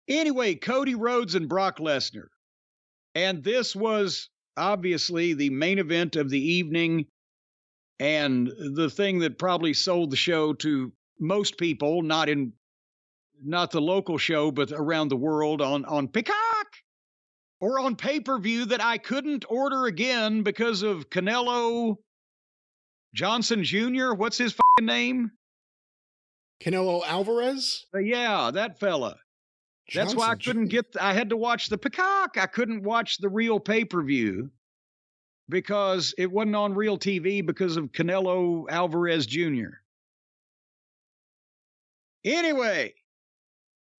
Anyway, Cody Rhodes and Brock Lesnar. And this was obviously the main event of the evening and the thing that probably sold the show to most people, not the local show, but around the world on Peacock or on pay-per-view that I couldn't order again because of Canelo Johnson Jr. What's his fucking name? Canelo Alvarez? Yeah, that fella. That's why I couldn't I had to watch the Peacock. I couldn't watch the real pay-per-view because it wasn't on real TV because of Canelo Alvarez Jr. Anyway,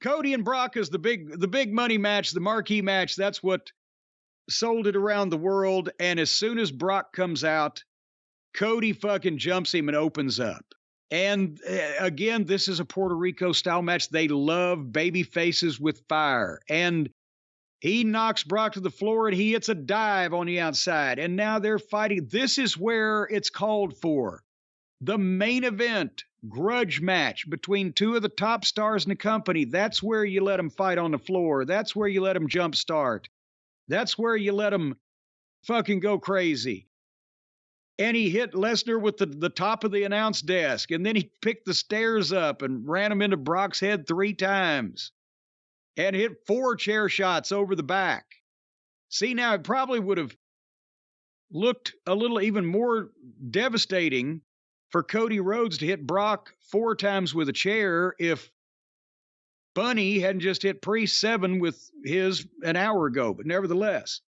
Cody and Brock is the big money match, the marquee match. That's what sold it around the world. And as soon as Brock comes out, Cody fucking jumps him and opens up. And again, this is a Puerto Rico style match. They love baby faces with fire. And he knocks Brock to the floor and he hits a dive on the outside. And now they're fighting. This is where it's called for. The main event, grudge match between two of the top stars in the company. That's where you let them fight on the floor. That's where you let them jump start. That's where you let them fucking go crazy. And he hit Lesnar with the top of the announce desk. And then he picked the stairs up and ran him into Brock's head 3 times. And hit 4 chair shots over the back. See, now it probably would have looked a little even more devastating for Cody Rhodes to hit Brock 4 times with a chair if Bunny hadn't just hit Priest 7 with his an hour ago. But nevertheless.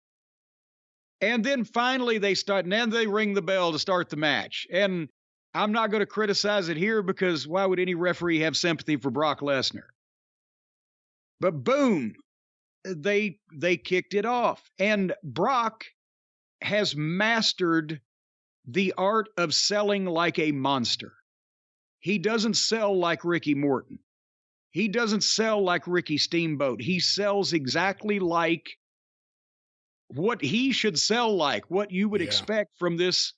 And then finally they start, and then they ring the bell to start the match. And I'm not going to criticize it here because why would any referee have sympathy for Brock Lesnar? But boom, they kicked it off. And Brock has mastered the art of selling like a monster. He doesn't sell like Ricky Morton. He doesn't sell like Ricky Steamboat. He sells exactly like what he should sell like, what you would expect from this,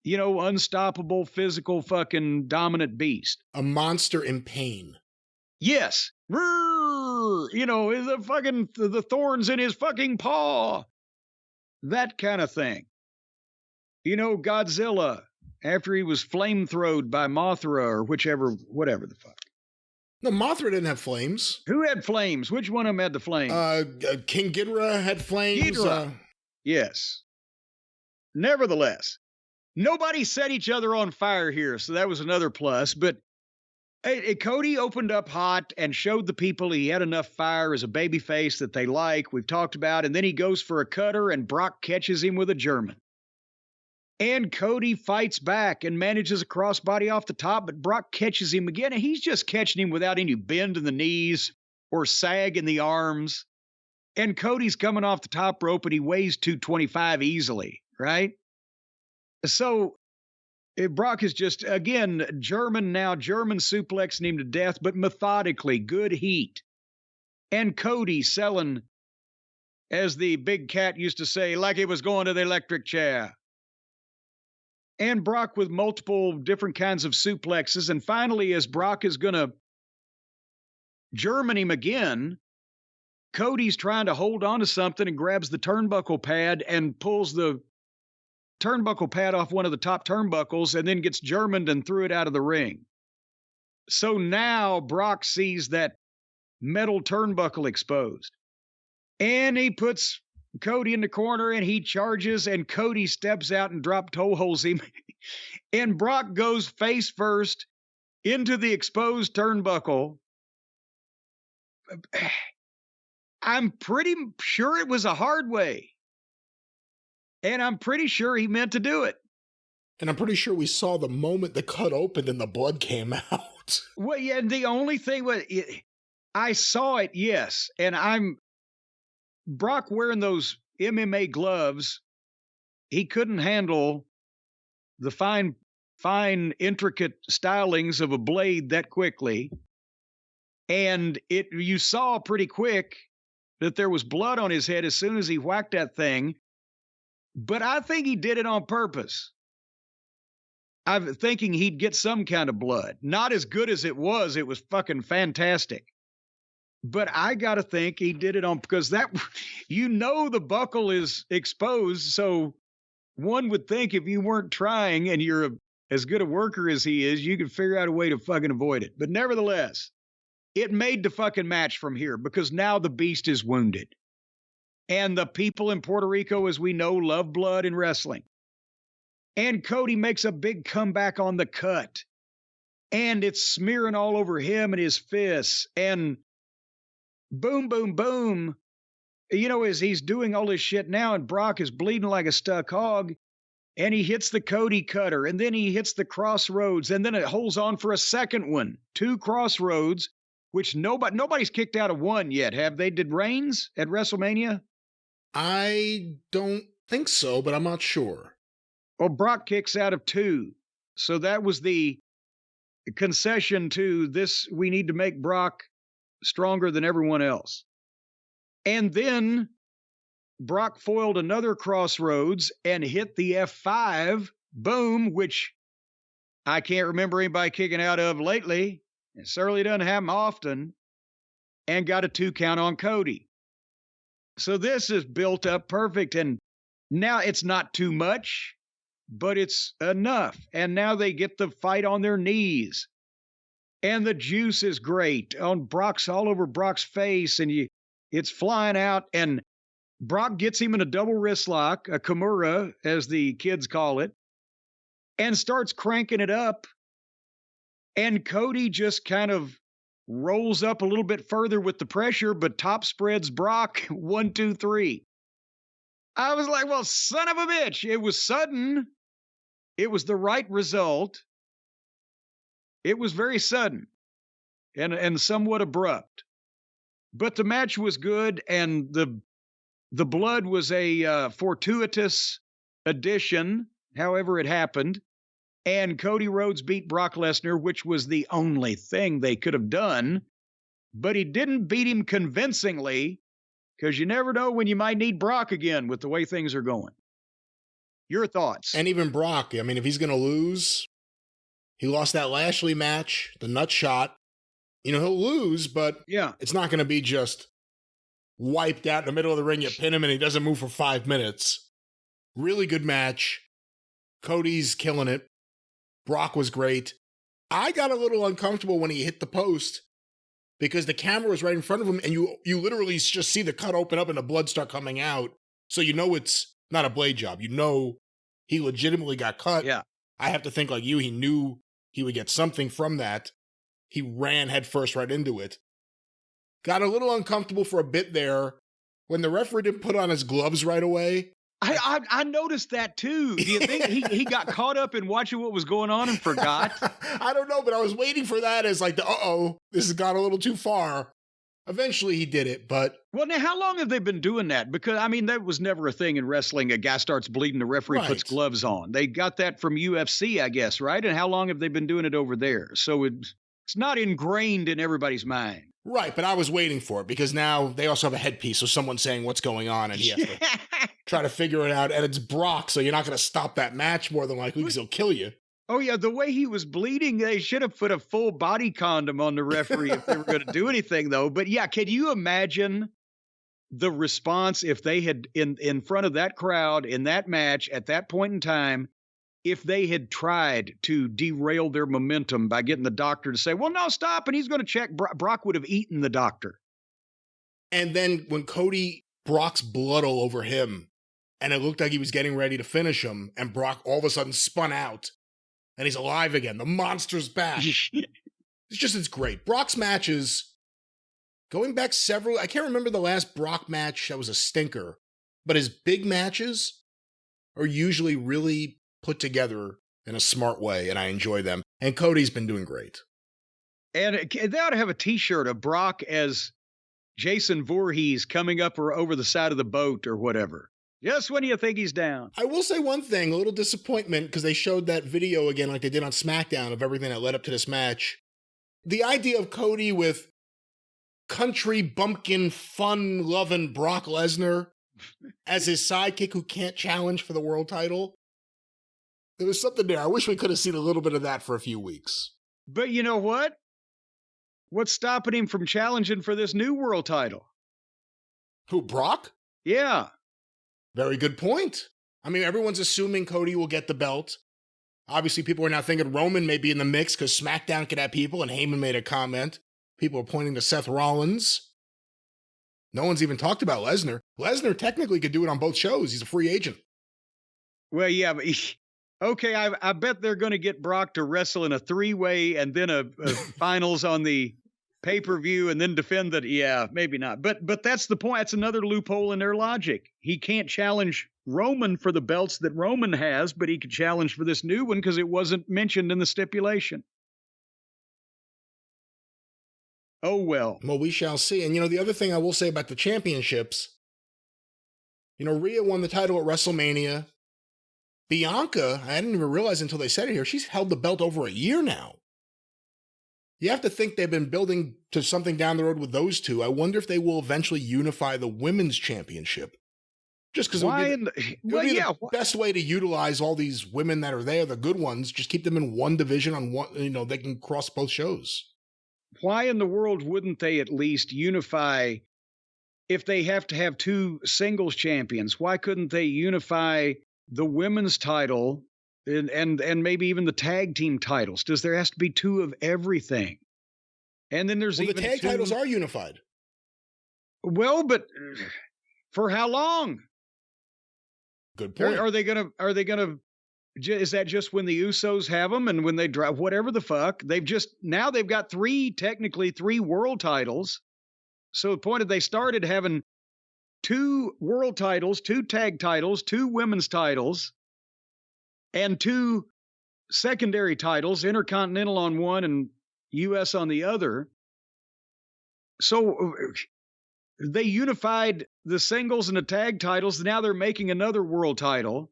unstoppable, physical, fucking dominant beast. A monster in pain. Yes. The thorns in his fucking paw. That kind of thing. Godzilla, after he was flamethrowed by Mothra or whatever the fuck. No, Mothra didn't have flames. Who had flames? Which one of them had the flames? King Ghidorah had flames. Ghidorah. Yes. Nevertheless, nobody set each other on fire here, so that was another plus. But Cody opened up hot and showed the people he had enough fire as a babyface that they like. We've talked about. And then he goes for a cutter, and Brock catches him with a German. And Cody fights back and manages a crossbody off the top, but Brock catches him again, and he's just catching him without any bend in the knees or sag in the arms. And Cody's coming off the top rope, and he weighs 225 easily, right? So Brock is just, again, German suplexing him to death, but methodically, good heat. And Cody selling, as the big cat used to say, like he was going to the electric chair. And Brock with multiple different kinds of suplexes. And finally, as Brock is going to German him again, Cody's trying to hold on to something and grabs the turnbuckle pad and pulls the turnbuckle pad off one of the top turnbuckles and then gets Germaned and threw it out of the ring. So now Brock sees that metal turnbuckle exposed. And he puts Cody in the corner and he charges and Cody steps out and drop toe holds him. And Brock goes face first into the exposed turnbuckle. I'm pretty sure it was a hard way. And I'm pretty sure he meant to do it. And I'm pretty sure we saw the moment the cut opened and the blood came out. Well, yeah, and the only thing was, I saw it, yes. And Brock wearing those MMA gloves, he couldn't handle the fine, intricate stylings of a blade that quickly. And you saw pretty quick that there was blood on his head as soon as he whacked that thing. But I think he did it on purpose. I'm thinking he'd get some kind of blood. Not as good as it was. It was fucking fantastic. But I got to think he did it on because that, the buckle is exposed. So one would think if you weren't trying and you're as good a worker as he is, you could figure out a way to fucking avoid it. But nevertheless, it made the fucking match from here because now the beast is wounded. And the people in Puerto Rico, as we know, love blood and wrestling. And Cody makes a big comeback on the cut. And it's smearing all over him and his fists. And boom, boom, boom. As he's doing all this shit now, and Brock is bleeding like a stuck hog, and he hits the Cody cutter, and then he hits the crossroads, and then it holds on for a second one. 2 crossroads, which nobody's kicked out of one yet, have they? Did Reigns at WrestleMania? I don't think so, but I'm not sure. Well, Brock kicks out of 2. So that was the concession to this. We need to make Brock stronger than everyone else. And then Brock foiled another crossroads and hit the F5, boom, which I can't remember anybody kicking out of lately. It certainly doesn't happen often. And got a 2 count on Cody. So this is built up perfect. And now it's not too much, but it's enough. And now they get the fight on their knees. And the juice is great on all over Brock's face. And it's flying out. And Brock gets him in a double wrist lock, a Kimura, as the kids call it, and starts cranking it up. And Cody just kind of rolls up a little bit further with the pressure, but top spreads Brock 1, 2, 3. I was like, well, son of a bitch. It was sudden. It was the right result. It was very sudden and somewhat abrupt. But the match was good, and the blood was a fortuitous addition, however it happened. And Cody Rhodes beat Brock Lesnar, which was the only thing they could have done. But he didn't beat him convincingly, because you never know when you might need Brock again with the way things are going. Your thoughts? And even Brock, I mean, if he's going to lose, he lost that Lashley match, the nut shot. He'll lose, but yeah, it's not going to be just wiped out in the middle of the ring. You pin him and he doesn't move for 5 minutes. Really good match. Cody's killing it. Brock was great. I got a little uncomfortable when he hit the post because the camera was right in front of him and you literally just see the cut open up and the blood start coming out. So it's not a blade job. He legitimately got cut. Yeah. I have to think like you. He knew he would get something from that. He ran headfirst right into it. Got a little uncomfortable for a bit there when the referee didn't put on his gloves right away. I noticed that too. Do you think he got caught up in watching what was going on and forgot? I don't know, but I was waiting for that as like this has gone a little too far. Eventually he did it, but... Well, now, how long have they been doing that? Because, that was never a thing in wrestling. A guy starts bleeding, the referee puts gloves on. They got that from UFC, I guess, right? And how long have they been doing it over there? So it's not ingrained in everybody's mind. Right, but I was waiting for it because now they also have a headpiece, so someone's saying what's going on, and he has to try to figure it out. And it's Brock, so you're not going to stop that match more than likely because he'll kill you. Oh, yeah, the way he was bleeding, they should have put a full body condom on the referee if they were going to do anything, though. But, yeah, can you imagine the response if they had, in front of that crowd, in that match, at that point in time, if they had tried to derail their momentum by getting the doctor to say, well, no, stop, and he's going to check, Brock would have eaten the doctor. And then when Brock's blood all over him, and it looked like he was getting ready to finish him, and Brock all of a sudden spun out, and he's alive again. The monster's back. It's great. Brock's matches, going back I can't remember the last Brock match that was a stinker, but his big matches are usually really put together in a smart way, and I enjoy them. And Cody's been doing great. And they ought to have a T-shirt of Brock as Jason Voorhees coming up or over the side of the boat or whatever. Just when you think he's down. I will say one thing, a little disappointment, because they showed that video again like they did on SmackDown of everything that led up to this match. The idea of Cody with country bumpkin, fun-loving Brock Lesnar as his sidekick who can't challenge for the world title. There was something there. I wish we could have seen a little bit of that for a few weeks. But you know what? What's stopping him from challenging for this new world title? Who, Brock? Yeah. Very good point. I mean, everyone's assuming Cody will get the belt. Obviously, people are now thinking Roman may be in the mix because SmackDown could have people, and Heyman made a comment. People are pointing to Seth Rollins. No one's even talked about Lesnar. Lesnar technically could do it on both shows. He's a free agent. Well, yeah, but okay, I bet they're going to get Brock to wrestle in a 3-way and then a finals on the pay-per-view and then defend that. Yeah, maybe not. But that's the point. That's another loophole in their logic. He can't challenge Roman for the belts that Roman has, but he could challenge for this new one because it wasn't mentioned in the stipulation. Oh, well. Well, we shall see. And, the other thing I will say about the championships, Rhea won the title at WrestleMania. Bianca, I didn't even realize until they said it here, she's held the belt over a year now. You have to think they've been building to something down the road with those two. I wonder if they will eventually unify the women's championship. Just because it would be the best way to utilize all these women that are there, the good ones, just keep them in one division on one, they can cross both shows. Why in the world wouldn't they at least unify if they have to have two singles champions? Why couldn't they unify the women's title and maybe even the tag team titles? Does there has to be two of everything? And then there's even the tag titles are unified. Well, but for how long? Good point. Are they gonna? Is that just when the Usos have them and when they drive whatever the fuck? They've got technically three world titles. So the point of they started having two world titles, two tag titles, two women's titles, and two secondary titles, Intercontinental on one and US on the other. So they unified the singles and the tag titles. Now they're making another world title.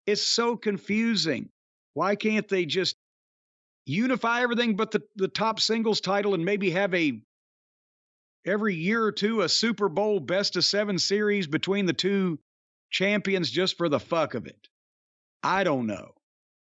It's so confusing. Why can't they just unify everything but the top singles title and maybe have every year or two a Super Bowl best of 7 series between the two champions just for the fuck of it? I don't know.